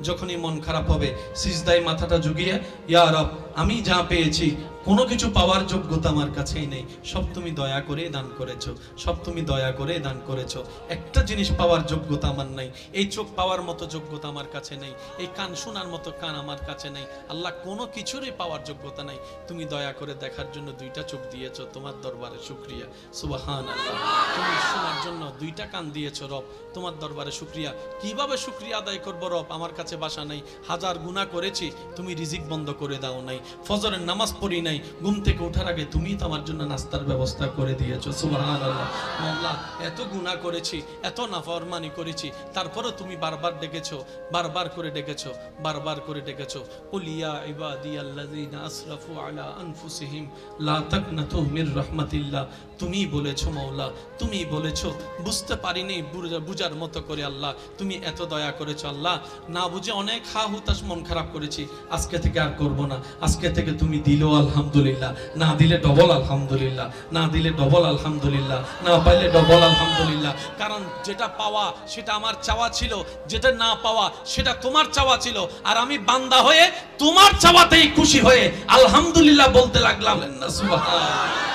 যখনই মন খারাপ হবে সিজদায় মাথাটা ঝুঁকিয়ে, ইয়া রব, আমি যা পেয়েছি কোনো কিছু পাওয়ার যোগ্যতা আমার কাছেই নেই, সব তুমি দয়া করে দান করেছো, সব তুমি দয়া করে দান করেছো। একটা জিনিস পাওয়ার যোগ্যতা আমার নাই, এই চোখ পাওয়ার মতো যোগ্যতা আমার কাছে নেই, এই কান শোনার মতো কান আমার কাছে নেই। আল্লাহ, কোনো কিছুরই পাওয়ার যোগ্যতা নাই, তুমি দয়া করে দেখার জন্য দুইটা চোখ দিয়েছো, তোমার দরবারে শুকরিয়া। সুবহানাল্লাহ। তুমি শোনার জন্য দুইটা কান দিয়েছো রব, তোমার দরবারে শুকরিয়া। কিভাবে শুকরিয়া আদায় করবো রব? আমার কাছে বাসা নাই, হাজার গুনাহ করেছি, তুমি রিজিক বন্ধ করে দাও নাই, ফজরের নামাজ পড়ি নাই, ঘুম থেকে ওঠার আগে তুমি তো আমার জন্য নাস্তার ব্যবস্থা করে দিয়েছো। সুবহানাল্লাহ। আল্লাহ, এত গুনাহ করেছি, এত নাফরমানি করেছি, তারপরেও তুমি বারবার ডেকেছো, বারবার করে ডেকেছো, বারবার করে ডেকেছো। কুল ইয়া ইবাদিয়াল্লাযিনা আসরাফু আলা আনফুসিহিম লা তাকনাতু মির রাহমাতিল্লাহ। তুমি বলেছো মাওলা, তুমি বলেছো, বুঝতে পারিনি বুঝার মতো করে আল্লাহ তুমি এত দয়া করেছো। আল্লাহ, না বুঝে অনেক হা হুতাশ মন খারাপ করেছি, আজকে থেকে আর করব না। আজকে থেকে তুমি দিলো আলহামদুলিল্লাহ, না দিলে ডবল আলহামদুলিল্লাহ, না দিলে ডবল আলহামদুলিল্লাহ, না পাইলে ডবল আলহামদুলিল্লাহ। কারণ যেটা পাওয়া সেটা আমার চাওয়া ছিল, যেটা না পাওয়া সেটা তোমার চাওয়া ছিল, আর আমি বান্দা হয়ে তোমার চাওয়াতেই খুশি হয়ে আলহামদুলিল্লাহ বলতে লাগলাম। সুবহানাল্লাহ।